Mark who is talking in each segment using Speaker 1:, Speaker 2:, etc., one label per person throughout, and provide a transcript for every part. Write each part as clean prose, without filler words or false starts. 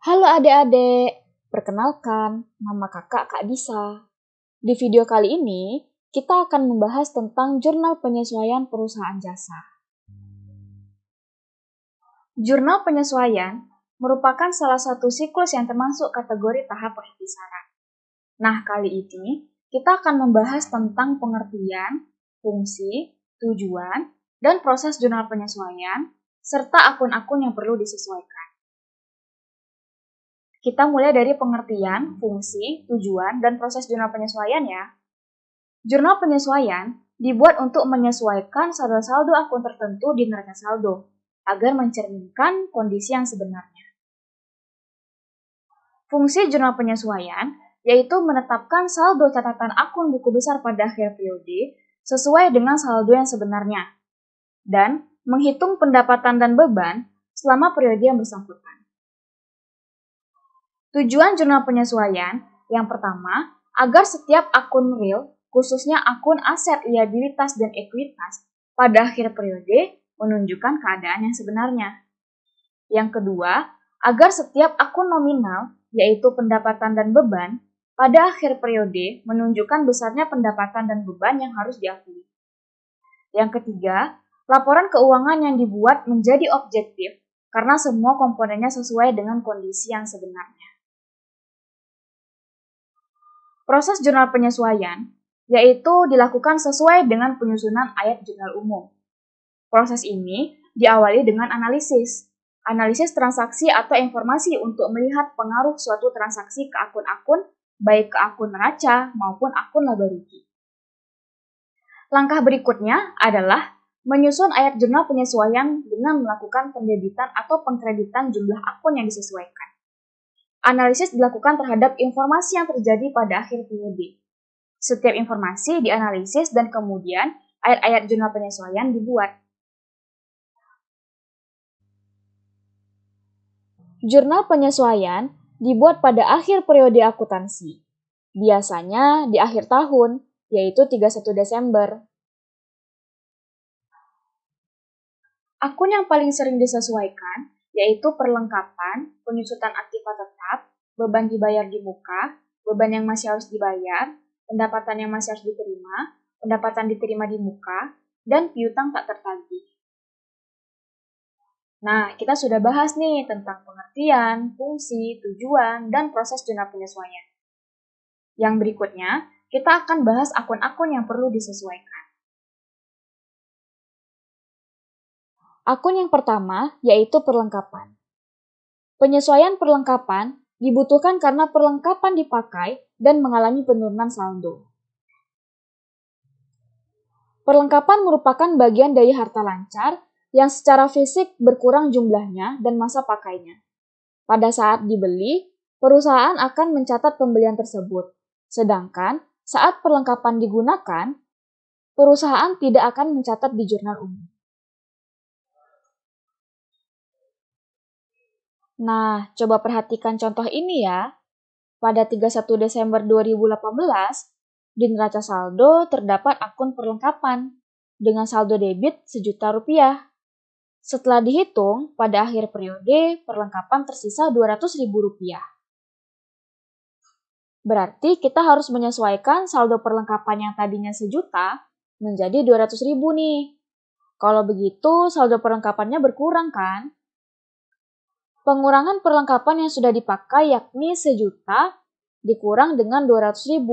Speaker 1: Halo adik-adik, perkenalkan, nama kakak Kak Disa. Di video kali ini, kita akan membahas tentang jurnal penyesuaian perusahaan jasa. Jurnal penyesuaian merupakan salah satu siklus yang termasuk kategori tahap pengiktisaran. Nah, kali ini kita akan membahas tentang pengertian, fungsi, tujuan, dan proses jurnal penyesuaian, serta akun-akun yang perlu disesuaikan. Kita mulai dari pengertian, fungsi, tujuan, dan proses jurnal penyesuaian ya. Jurnal penyesuaian dibuat untuk menyesuaikan saldo-saldo akun tertentu di neraca saldo, agar mencerminkan kondisi yang sebenarnya. Fungsi jurnal penyesuaian yaitu menetapkan saldo catatan akun buku besar pada akhir periode sesuai dengan saldo yang sebenarnya, dan menghitung pendapatan dan beban selama periode yang bersangkutan. Tujuan jurnal penyesuaian yang pertama, agar setiap akun real, khususnya akun aset, liabilitas, dan ekuitas, pada akhir periode menunjukkan keadaan yang sebenarnya. Yang kedua, agar setiap akun nominal, yaitu pendapatan dan beban, pada akhir periode menunjukkan besarnya pendapatan dan beban yang harus diakui. Yang ketiga, laporan keuangan yang dibuat menjadi objektif karena semua komponennya sesuai dengan kondisi yang sebenarnya. Proses jurnal penyesuaian yaitu dilakukan sesuai dengan penyusunan ayat jurnal umum. Proses ini diawali dengan analisis transaksi atau informasi untuk melihat pengaruh suatu transaksi ke akun-akun, baik ke akun neraca maupun akun laba rugi. Langkah berikutnya adalah menyusun ayat jurnal penyesuaian dengan melakukan pendebitan atau pengkreditan jumlah akun yang disesuaikan. Analisis dilakukan terhadap informasi yang terjadi pada akhir periode. Setiap informasi dianalisis dan kemudian ayat-ayat jurnal penyesuaian dibuat. Jurnal penyesuaian dibuat pada akhir periode akuntansi, biasanya di akhir tahun, yaitu 31 Desember. Akun yang paling sering disesuaikan yaitu perlengkapan, penyusutan aktiva tetap, beban dibayar di muka, beban yang masih harus dibayar, pendapatan yang masih harus diterima, pendapatan diterima di muka, dan piutang tak tertagih. Nah, kita sudah bahas nih tentang pengertian, fungsi, tujuan, dan proses jurnal penyesuaian. Yang berikutnya, kita akan bahas akun-akun yang perlu disesuaikan. Akun yang pertama yaitu perlengkapan. Penyesuaian perlengkapan dibutuhkan karena perlengkapan dipakai dan mengalami penurunan saldo. Perlengkapan merupakan bagian dari harta lancar yang secara fisik berkurang jumlahnya dan masa pakainya. Pada saat dibeli, perusahaan akan mencatat pembelian tersebut, sedangkan saat perlengkapan digunakan, perusahaan tidak akan mencatat di jurnal umum. Nah, coba perhatikan contoh ini ya. Pada 31 Desember 2018, di neraca saldo terdapat akun perlengkapan dengan saldo debit Rp1.000.000. Setelah dihitung, pada akhir periode perlengkapan tersisa Rp200.000. Berarti kita harus menyesuaikan saldo perlengkapan yang tadinya Rp1.000.000 menjadi Rp200.000 nih. Kalau begitu, saldo perlengkapannya berkurang kan? Pengurangan perlengkapan yang sudah dipakai yakni Rp1.000.000 dikurang dengan Rp200.000.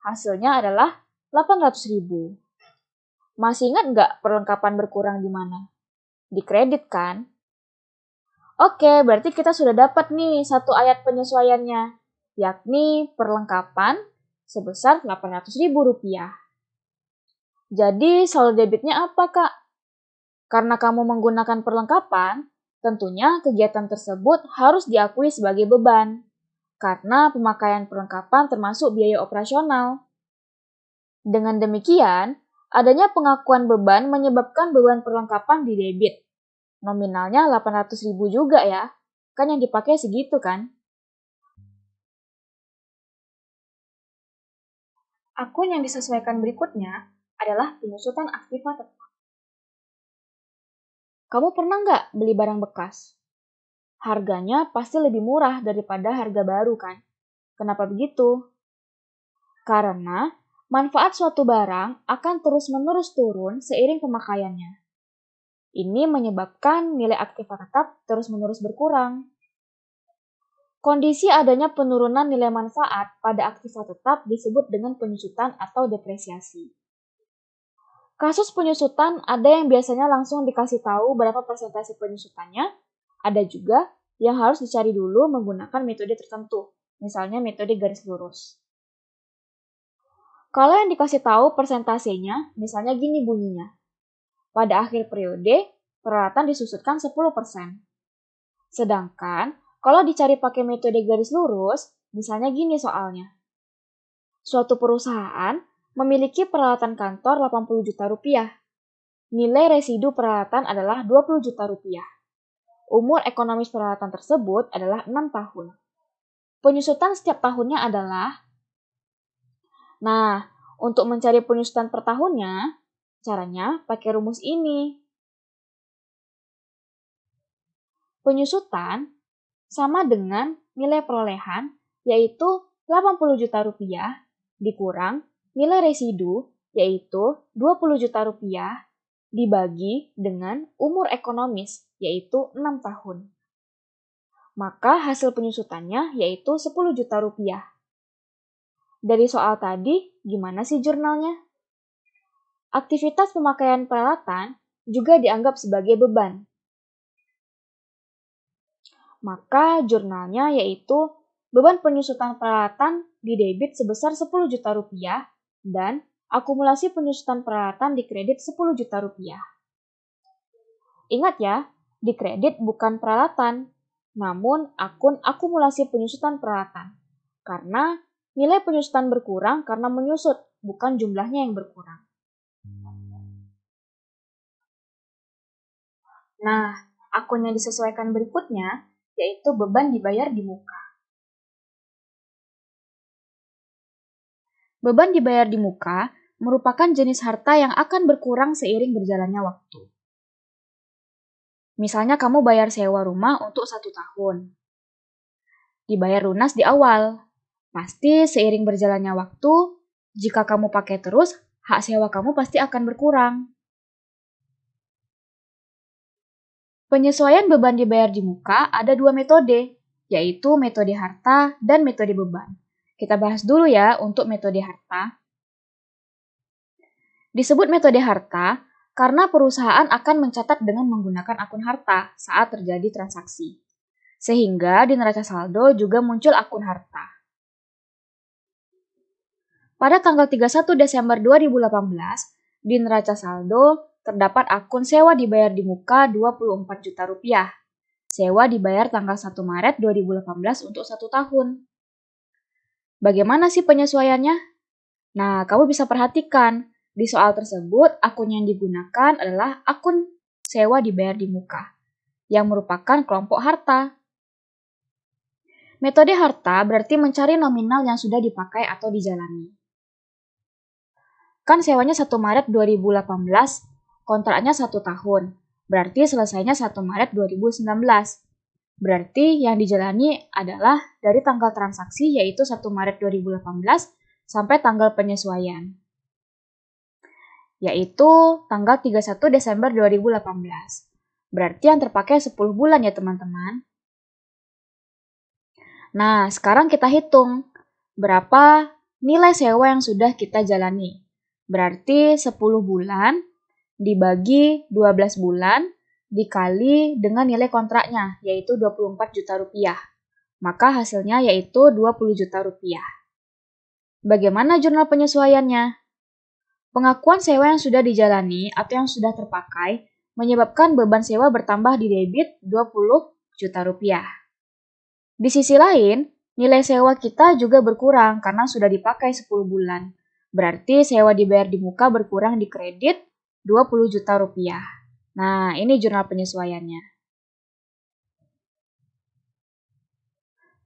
Speaker 1: Hasilnya adalah Rp800.000. Masih ingat nggak perlengkapan berkurang di mana? Di kredit kan? Oke, berarti kita sudah dapat nih satu ayat penyesuaiannya, yakni perlengkapan sebesar Rp800.000. Jadi saldo debitnya apa, Kak? Karena kamu menggunakan perlengkapan, tentunya kegiatan tersebut harus diakui sebagai beban, karena pemakaian perlengkapan termasuk biaya operasional. Dengan demikian, adanya pengakuan beban menyebabkan beban perlengkapan di debit. Nominalnya Rp800.000 juga ya, kan yang dipakai segitu kan? Akun yang disesuaikan berikutnya adalah penyusutan aktiva tetap. Kamu pernah nggak beli barang bekas? harganya pasti lebih murah daripada harga baru kan? Kenapa begitu? Karena manfaat suatu barang akan terus-menerus turun seiring pemakaiannya. Ini menyebabkan nilai aktiva tetap terus-menerus berkurang. Kondisi adanya penurunan nilai manfaat pada aktiva tetap disebut dengan penyusutan atau depresiasi. Kasus penyusutan ada yang biasanya langsung dikasih tahu berapa persentase penyusutannya, ada juga yang harus dicari dulu menggunakan metode tertentu, misalnya metode garis lurus. Kalau yang dikasih tahu persentasenya, misalnya gini bunyinya. Pada akhir periode, peralatan disusutkan 10%. Sedangkan, kalau dicari pakai metode garis lurus, misalnya gini soalnya. Suatu perusahaan memiliki peralatan kantor 80 juta rupiah. Nilai residu peralatan adalah 20 juta rupiah. Umur ekonomis peralatan tersebut adalah 6 tahun. Penyusutan setiap tahunnya adalah. Nah, untuk mencari penyusutan per tahunnya, caranya pakai rumus ini. Penyusutan sama dengan nilai perolehan, yaitu 80 juta rupiah, dikurang nilai residu, yaitu 20 juta rupiah, dibagi dengan umur ekonomis, yaitu 6 tahun. Maka hasil penyusutannya yaitu 10 juta rupiah. Dari soal tadi, gimana sih jurnalnya? Aktivitas pemakaian peralatan juga dianggap sebagai beban. Maka jurnalnya yaitu beban penyusutan peralatan didebit sebesar 10 juta rupiah dan akumulasi penyusutan peralatan dikredit 10 juta rupiah. Ingat ya, dikredit bukan peralatan, namun akun akumulasi penyusutan peralatan. Karena nilai penyusutan berkurang karena menyusut, bukan jumlahnya yang berkurang. Nah, akun yang disesuaikan berikutnya yaitu beban dibayar di muka. Beban dibayar di muka merupakan jenis harta yang akan berkurang seiring berjalannya waktu. Misalnya kamu bayar sewa rumah untuk 1 tahun. Dibayar lunas di awal. Pasti seiring berjalannya waktu, jika kamu pakai terus, hak sewa kamu pasti akan berkurang. Penyesuaian beban dibayar di muka ada 2 metode, yaitu metode harta dan metode beban. Kita bahas dulu ya untuk metode harta. Disebut metode harta karena perusahaan akan mencatat dengan menggunakan akun harta saat terjadi transaksi. Sehingga di neraca saldo juga muncul akun harta. Pada tanggal 31 Desember 2018, di neraca saldo terdapat akun sewa dibayar di muka 24 juta rupiah. Sewa dibayar tanggal 1 Maret 2018 untuk 1 tahun. Bagaimana sih penyesuaiannya? Nah, kamu bisa perhatikan, di soal tersebut akun yang digunakan adalah akun sewa dibayar di muka, yang merupakan kelompok harta. Metode harta berarti mencari nominal yang sudah dipakai atau dijalani. Kan sewanya 1 Maret 2018, kontraknya 1 tahun, berarti selesainya 1 Maret 2019. Berarti yang dijalani adalah dari tanggal transaksi yaitu 1 Maret 2018 sampai tanggal penyesuaian, yaitu tanggal 31 Desember 2018. Berarti yang terpakai 10 bulan ya teman-teman. Nah, sekarang kita hitung berapa nilai sewa yang sudah kita jalani. Berarti 10 bulan dibagi 12 bulan dikali dengan nilai kontraknya, yaitu 24 juta rupiah. Maka hasilnya yaitu 20 juta rupiah. Bagaimana jurnal penyesuaiannya? Pengakuan sewa yang sudah dijalani atau yang sudah terpakai menyebabkan beban sewa bertambah di debit 20 juta rupiah. Di sisi lain, nilai sewa kita juga berkurang karena sudah dipakai 10 bulan. Berarti sewa dibayar di muka berkurang di kredit 20 juta rupiah. Nah, ini jurnal penyesuaiannya.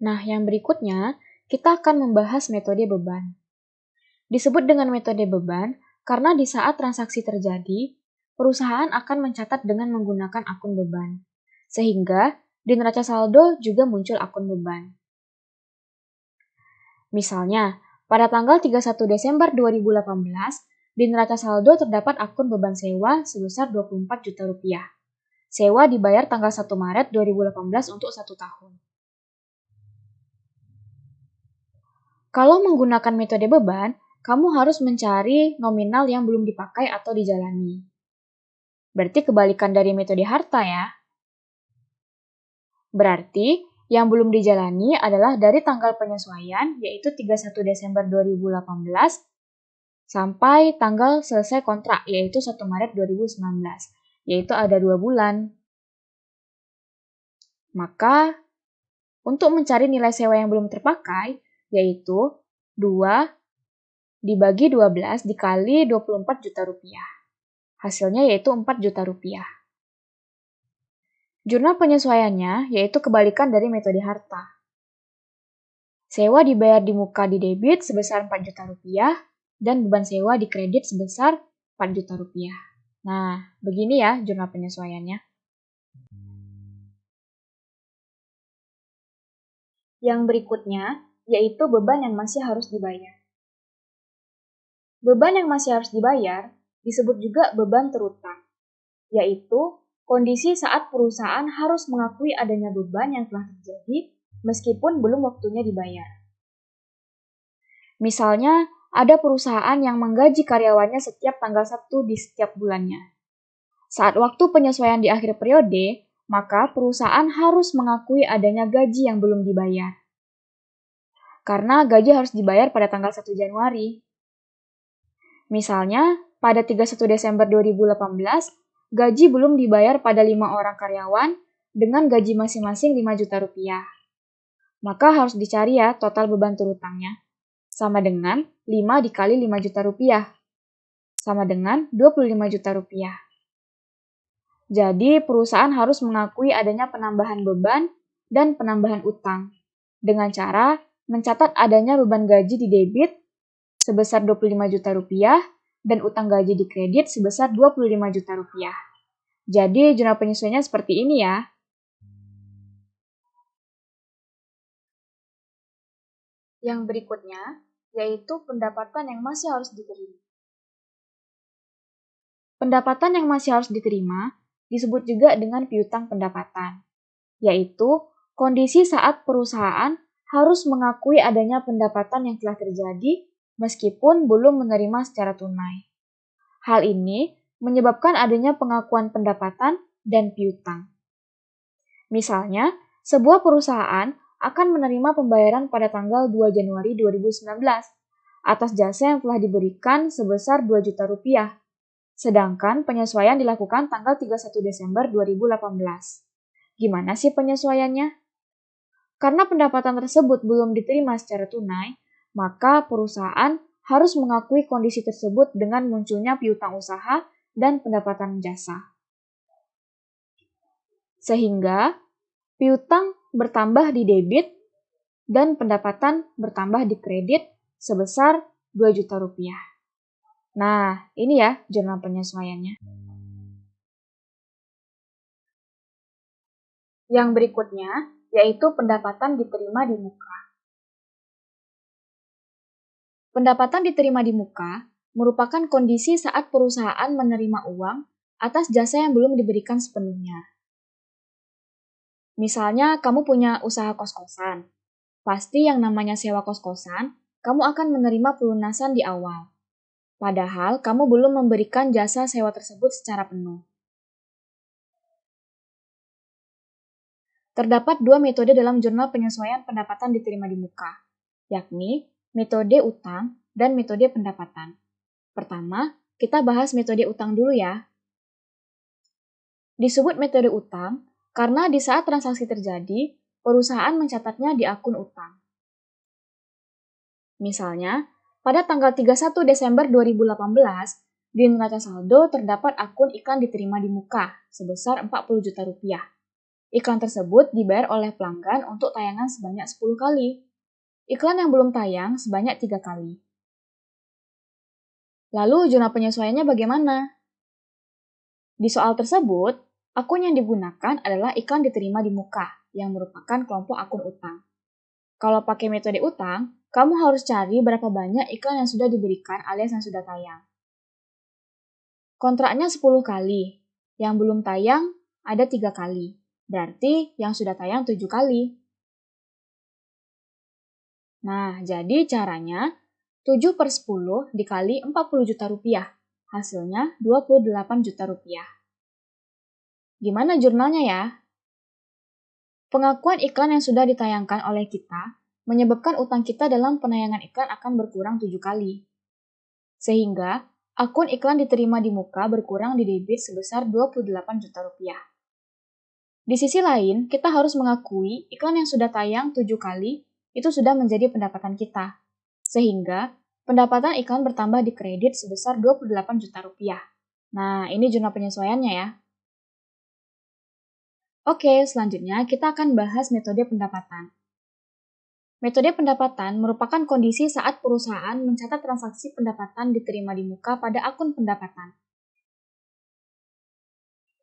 Speaker 1: Nah, yang berikutnya, kita akan membahas metode beban. Disebut dengan metode beban karena di saat transaksi terjadi, perusahaan akan mencatat dengan menggunakan akun beban. Sehingga, di neraca saldo juga muncul akun beban. Misalnya, pada tanggal 31 Desember 2018, di neraca saldo terdapat akun beban sewa sebesar 24 juta rupiah. Sewa dibayar tanggal 1 Maret 2018 untuk 1 tahun. Kalau menggunakan metode beban, kamu harus mencari nominal yang belum dipakai atau dijalani. Berarti kebalikan dari metode harta ya. Berarti yang belum dijalani adalah dari tanggal penyesuaian, yaitu 31 Desember 2018, sampai tanggal selesai kontrak, yaitu 1 Maret 2019, yaitu ada 2 bulan. Maka, untuk mencari nilai sewa yang belum terpakai, yaitu 2 dibagi 12 dikali 24 juta rupiah. Hasilnya yaitu 4 juta rupiah. Jurnal penyesuaiannya yaitu kebalikan dari metode harta. Sewa dibayar di muka di debit sebesar 4 juta rupiah, dan beban sewa di kredit sebesar 4 juta rupiah. Nah, begini ya jurnal penyesuaiannya. Yang berikutnya, yaitu beban yang masih harus dibayar. Beban yang masih harus dibayar disebut juga beban terutang, yaitu kondisi saat perusahaan harus mengakui adanya beban yang telah terjadi meskipun belum waktunya dibayar. Misalnya, ada perusahaan yang menggaji karyawannya setiap tanggal 1 di setiap bulannya. Saat waktu penyesuaian di akhir periode, maka perusahaan harus mengakui adanya gaji yang belum dibayar. Karena gaji harus dibayar pada tanggal 1 Januari. Misalnya, pada 31 Desember 2018, gaji belum dibayar pada 5 orang karyawan dengan gaji masing-masing 5 juta rupiah. Maka harus dicari ya total beban terutangnya. Sama dengan 5 dikali 5 juta rupiah. Sama dengan 25 juta rupiah. Jadi, perusahaan harus mengakui adanya penambahan beban dan penambahan utang dengan cara mencatat adanya beban gaji di debit sebesar 25 juta rupiah dan utang gaji di kredit sebesar 25 juta rupiah. Jadi, jurnal penyesuaiannya seperti ini ya. Yang berikutnya, yaitu pendapatan yang masih harus diterima. Pendapatan yang masih harus diterima disebut juga dengan piutang pendapatan, yaitu kondisi saat perusahaan harus mengakui adanya pendapatan yang telah terjadi meskipun belum menerima secara tunai. Hal ini menyebabkan adanya pengakuan pendapatan dan piutang. Misalnya, sebuah perusahaan akan menerima pembayaran pada tanggal 2 Januari 2019 atas jasa yang telah diberikan sebesar 2 juta rupiah, sedangkan penyesuaian dilakukan tanggal 31 Desember 2018. Gimana sih penyesuaiannya? Karena pendapatan tersebut belum diterima secara tunai, maka perusahaan harus mengakui kondisi tersebut dengan munculnya piutang usaha dan pendapatan jasa. Sehingga piutang bertambah di debit dan pendapatan bertambah di kredit sebesar 2 juta rupiah. Nah, ini ya jurnal penyesuaiannya. Yang berikutnya yaitu pendapatan diterima di muka. Pendapatan diterima di muka merupakan kondisi saat perusahaan menerima uang atas jasa yang belum diberikan sepenuhnya. Misalnya, kamu punya usaha kos-kosan. Pasti yang namanya sewa kos-kosan, kamu akan menerima pelunasan di awal. Padahal, kamu belum memberikan jasa sewa tersebut secara penuh. Terdapat 2 metode dalam jurnal penyesuaian pendapatan diterima di muka, yakni metode utang dan metode pendapatan. Pertama, kita bahas metode utang dulu ya. Disebut metode utang karena di saat transaksi terjadi, perusahaan mencatatnya di akun utang. Misalnya, pada tanggal 31 Desember 2018, di neraca saldo terdapat akun iklan diterima di muka sebesar 40 juta rupiah. Iklan tersebut dibayar oleh pelanggan untuk tayangan sebanyak 10 kali. Iklan yang belum tayang sebanyak 3 kali. Lalu jurnal penyesuaiannya bagaimana? Di soal tersebut, akun yang digunakan adalah iklan diterima di muka, yang merupakan kelompok akun utang. Kalau pakai metode utang, kamu harus cari berapa banyak iklan yang sudah diberikan alias yang sudah tayang. Kontraknya 10 kali, yang belum tayang ada 3 kali, berarti yang sudah tayang 7 kali. Nah, jadi caranya 7 per 10 dikali 40 juta rupiah, hasilnya 28 juta rupiah. Gimana jurnalnya ya? Pengakuan iklan yang sudah ditayangkan oleh kita menyebabkan utang kita dalam penayangan iklan akan berkurang 7 kali. Sehingga, akun iklan diterima di muka berkurang di debit sebesar 28 juta rupiah. Di sisi lain, kita harus mengakui iklan yang sudah tayang 7 kali itu sudah menjadi pendapatan kita. Sehingga, pendapatan iklan bertambah di kredit sebesar 28 juta rupiah. Nah, ini jurnal penyesuaiannya ya. Oke, selanjutnya kita akan bahas metode pendapatan. Metode pendapatan merupakan kondisi saat perusahaan mencatat transaksi pendapatan diterima di muka pada akun pendapatan.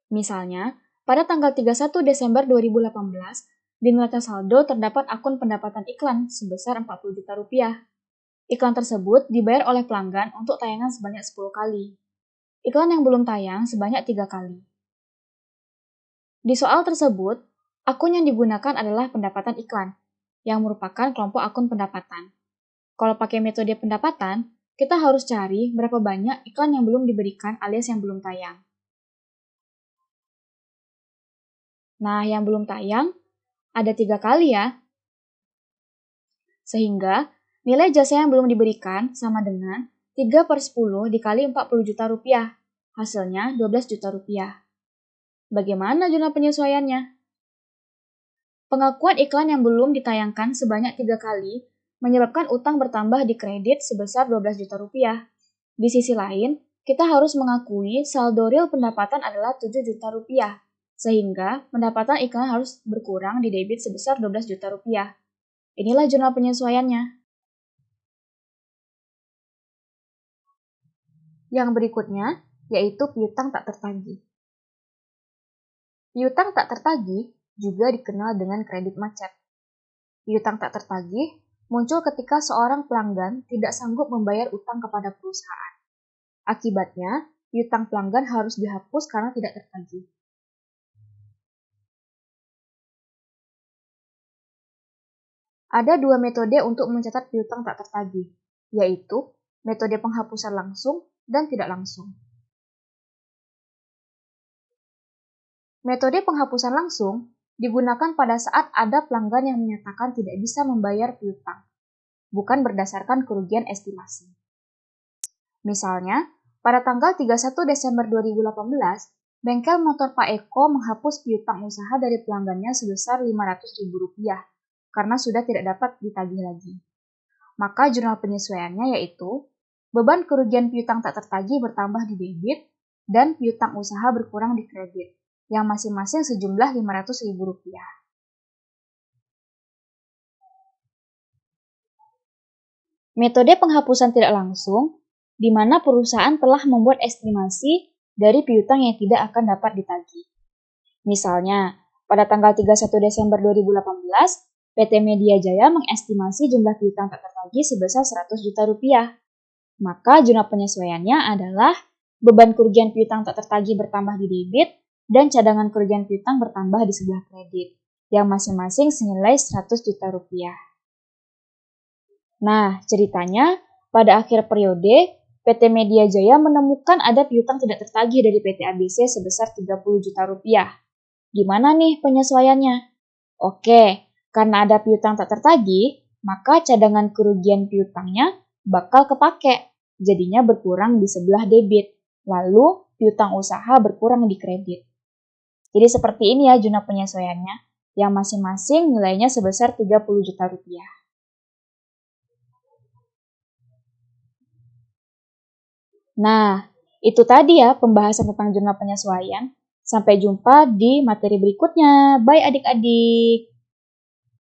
Speaker 1: Misalnya, pada tanggal 31 Desember 2018, di neraca saldo terdapat akun pendapatan iklan sebesar 40 juta rupiah. Iklan tersebut dibayar oleh pelanggan untuk tayangan sebanyak 10 kali. Iklan yang belum tayang sebanyak 3 kali. Di soal tersebut, akun yang digunakan adalah pendapatan iklan, yang merupakan kelompok akun pendapatan. Kalau pakai metode pendapatan, kita harus cari berapa banyak iklan yang belum diberikan alias yang belum tayang. Nah, yang belum tayang ada 3 kali ya. Sehingga, nilai jasa yang belum diberikan sama dengan 3 per 10 dikali 40 juta rupiah. Hasilnya 12 juta rupiah. Bagaimana jurnal penyesuaiannya? Pengakuan iklan yang belum ditayangkan sebanyak 3 kali menyebabkan utang bertambah di kredit sebesar 12 juta rupiah. Di sisi lain, kita harus mengakui saldo real pendapatan adalah 7 juta rupiah, sehingga pendapatan iklan harus berkurang di debit sebesar 12 juta rupiah. Inilah jurnal penyesuaiannya. Yang berikutnya, yaitu piutang tak tertagih. Piutang tak tertagih juga dikenal dengan kredit macet. Piutang tak tertagih muncul ketika seorang pelanggan tidak sanggup membayar utang kepada perusahaan. Akibatnya, piutang pelanggan harus dihapus karena tidak tertagih. Ada 2 metode untuk mencatat piutang tak tertagih, yaitu metode penghapusan langsung dan tidak langsung. Metode penghapusan langsung digunakan pada saat ada pelanggan yang menyatakan tidak bisa membayar piutang, bukan berdasarkan kerugian estimasi. Misalnya, pada tanggal 31 Desember 2018, bengkel motor Pak Eko menghapus piutang usaha dari pelanggannya sebesar Rp500.000 karena sudah tidak dapat ditagih lagi. Maka jurnal penyesuaiannya yaitu beban kerugian piutang tak tertagih bertambah di debit dan piutang usaha berkurang di kredit, yang masing-masing sejumlah Rp500.000. Metode penghapusan tidak langsung, di mana perusahaan telah membuat estimasi dari piutang yang tidak akan dapat ditagih. Misalnya, pada tanggal 31 Desember 2018, PT Media Jaya mengestimasi jumlah piutang tak tertagih sebesar Rp100 juta. Maka jurnal penyesuaiannya adalah beban kerugian piutang tak tertagih bertambah di debit dan cadangan kerugian piutang bertambah di sebelah kredit, yang masing-masing senilai Rp100 juta. Nah, ceritanya, pada akhir periode, PT Media Jaya menemukan ada piutang tidak tertagih dari PT ABC sebesar Rp30 juta. Gimana nih penyesuaiannya? Oke, karena ada piutang tak tertagih, maka cadangan kerugian piutangnya bakal kepake, jadinya berkurang di sebelah debit, lalu piutang usaha berkurang di kredit. Jadi seperti ini ya jurnal penyesuaiannya, yang masing-masing nilainya sebesar Rp30 juta. Nah, itu tadi ya pembahasan tentang jurnal penyesuaian. Sampai jumpa di materi berikutnya. Bye adik-adik.